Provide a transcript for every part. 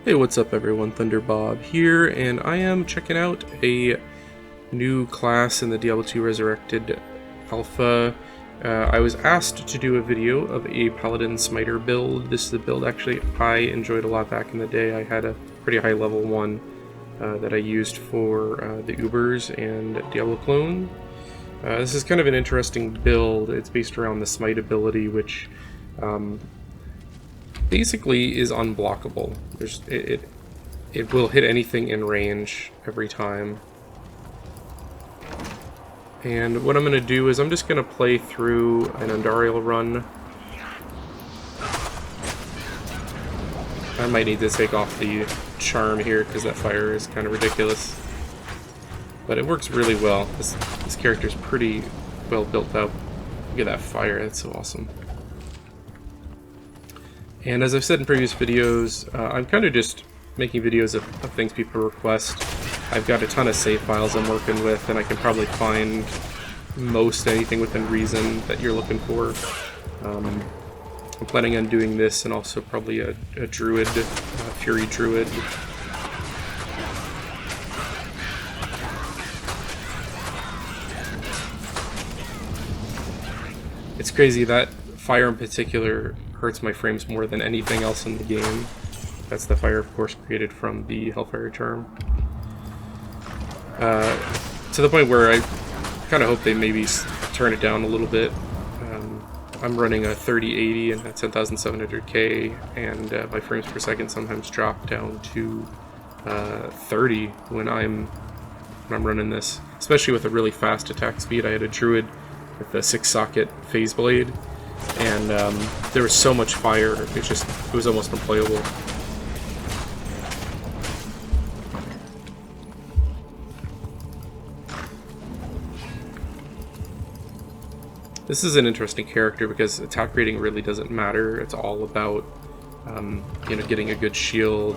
Hey, what's up everyone, Thunderbob here, and I am checking out a new class in the Diablo 2 Resurrected Alpha. I was asked to do a video of a Paladin Smiter build. This is a build actually I enjoyed a lot back in the day. I had a pretty high level one that I used for the Ubers and Diablo clone. This is kind of an interesting build. It's based around the Smite ability, which basically is unblockable. It will hit anything in range every time. And what I'm going to do is I'm just going to play through an Andariel run. I might need to take off the charm here because that fire is kind of ridiculous. But it works really well. This character is pretty well built up. Look at that fire, that's so awesome. And as I've said in previous videos, I'm kind of just making videos of things people request. I've got a ton of save files I'm working with, and I can probably find most anything within reason that you're looking for. I'm planning on doing this, and also probably a druid, Fury Druid. It's crazy, that fire in particular hurts my frames more than anything else in the game. That's the fire, of course, created from the Hellfire charm. To the point where I kind of hope they maybe turn it down a little bit. I'm running a 3080 and that's 10,700K, and my frames per second sometimes drop down to 30 when I'm running this, especially with a really fast attack speed. I had a druid with a 6-socket phase blade, and there was so much fire, it was almost unplayable. This is an interesting character because attack rating really doesn't matter. It's all about you know, getting a good shield.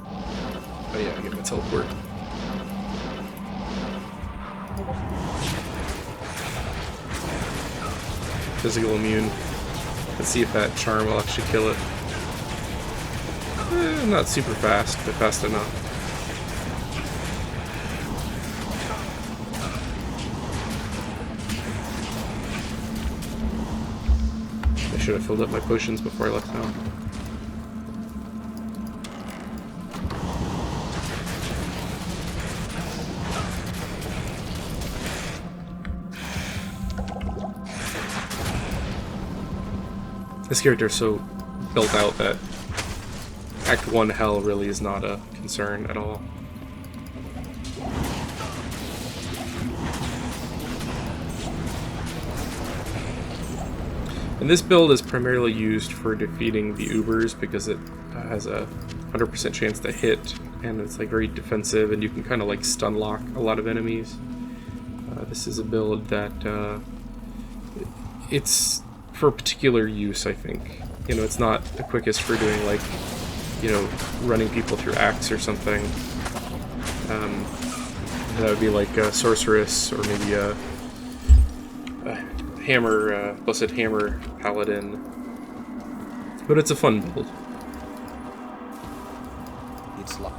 Oh yeah, I get my teleport. Physical immune. Let's see if that charm will actually kill it. Not super fast, but fast enough. I should have filled up my potions before I left now. This character is so built out that Act 1 hell really is not a concern at all. And this build is primarily used for defeating the Ubers because it has a 100% chance to hit, and it's like very defensive, and you can kind of like stun lock a lot of enemies. This is a build that it's for particular use, I think. You know, it's not the quickest for doing, like, you know, running people through Axe or something. That would be like a Sorceress, or maybe a Hammer, Blessed Hammer Paladin. But it's a fun build. It's luck.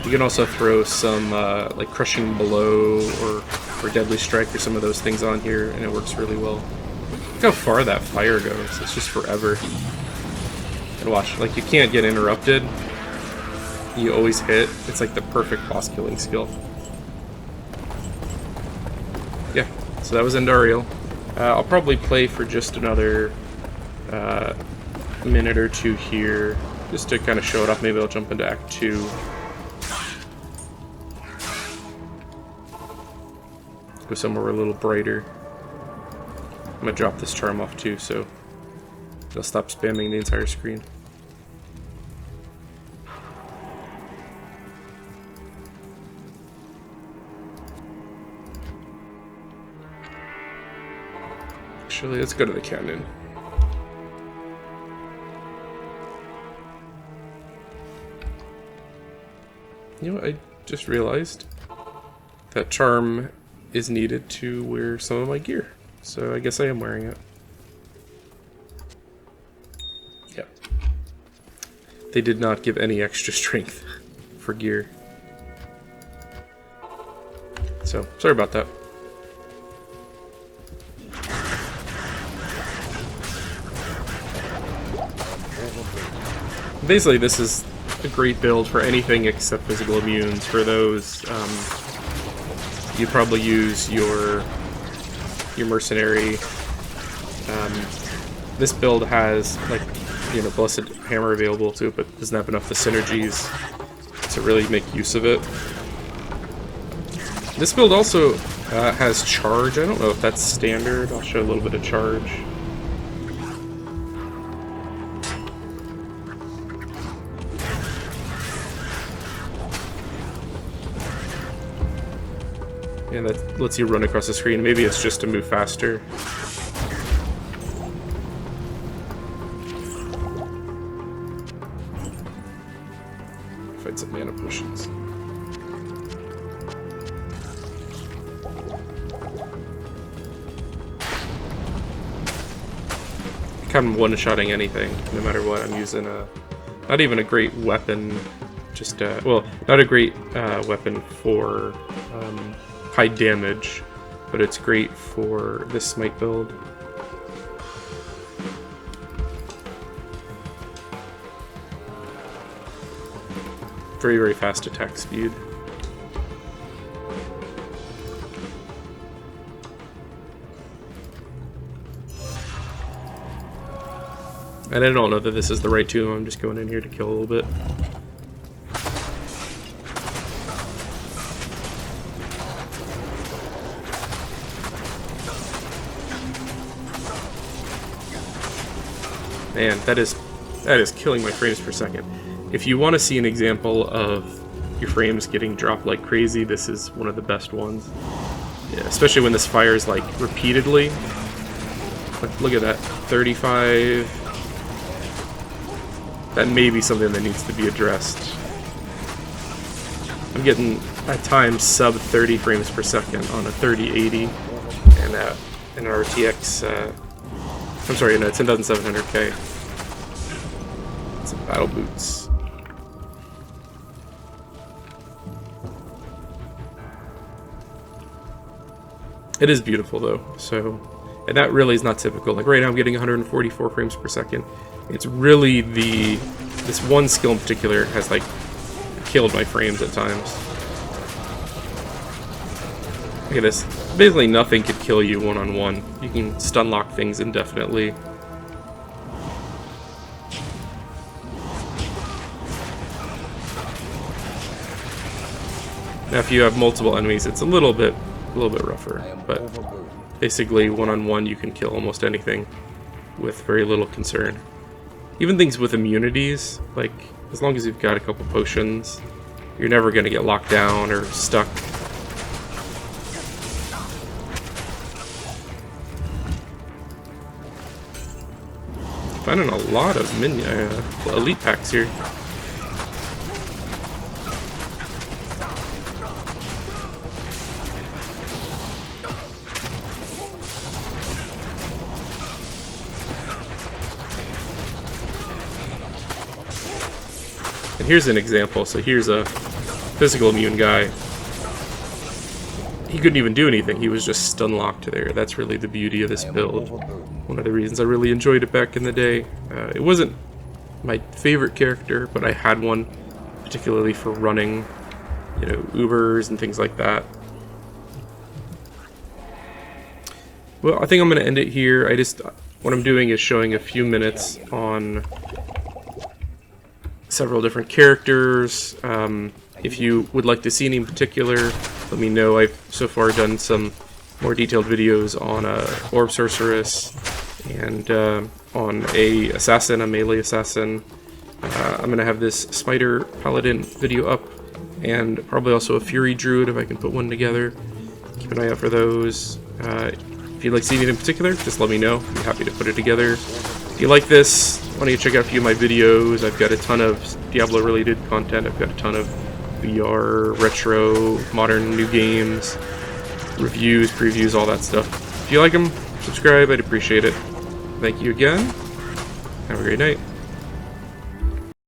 You can also throw some like Crushing Blow or Deadly Strike or some of those things on here, and it works really well. Look how far that fire goes. It's just forever. And watch, like, you can't get interrupted. You always hit. It's like the perfect boss killing skill. Yeah, so that was Andariel. I'll probably play for just another minute or two here, just to kind of show it off. Maybe I'll jump into Act 2. Go somewhere a little brighter. I'm gonna drop this charm off too, so I'll stop spamming the entire screen. Actually, let's go to the cannon. You know what I just realized? that charm is needed to wear some of my gear. So I guess I am wearing it. Yep. They did not give any extra strength for gear. So, sorry about that. Basically, this is a great build for anything except physical immunes. For those, you probably use your mercenary. This build has, like, you know, Blessed Hammer available to it, but doesn't have enough of the synergies to really make use of it. This build also has charge. I don't know if that's standard. I'll show a little bit of charge. And that lets you run across the screen. Maybe it's just to move faster. Find some mana potions. I'm one-shotting anything, no matter what. I'm using not even a great weapon, just well, not a great weapon for high damage, but it's great for this Smite build. Very, very fast attack speed. And I don't know that this is the right tomb. I'm just going in here to kill a little bit. Man, that is killing my frames per second. If you want to see an example of your frames getting dropped like crazy, this is one of the best ones. Yeah, especially when this fires like repeatedly. Look at that, 35. That may be something that needs to be addressed. I'm getting at times sub 30 frames per second on a 3080 and an RTX. I'm sorry, no, 10,700K. It's a battle boots. It is beautiful though, so, and that really is not typical. Like right now I'm getting 144 frames per second. It's really this one skill in particular has like killed my frames at times. Look at this. Basically nothing could kill you one-on-one. You can stun lock things indefinitely. Now if you have multiple enemies, it's a little bit rougher, but basically one-on-one you can kill almost anything with very little concern. Even things with immunities, like as long as you've got a couple potions, you're never going to get locked down or stuck. Finding a lot of elite packs here. And here's an example. So here's a physical immune guy. He couldn't even do anything. He was just stun locked there. That's really the beauty of this build. One of the reasons I really enjoyed it back in the day. It wasn't my favorite character, but I had one particularly for running, you know, Ubers and things like that. Well, I think I'm going to end it here. What I'm doing is showing a few minutes on several different characters. If you would like to see any in particular, let me know. I've so far done some more detailed videos on a Orb Sorceress and on a assassin, a melee assassin. I'm going to have this Smite Paladin video up, and probably also a Fury Druid if I can put one together. Keep an eye out for those. If you'd like to see anything in particular, just let me know. I'd be happy to put it together. If you like this, why don't you check out a few of my videos. I've got a ton of Diablo related content. I've got a ton of VR, retro, modern, new games, reviews, previews, all that stuff. If you like them, subscribe, I'd appreciate it. Thank you again. Have a great night.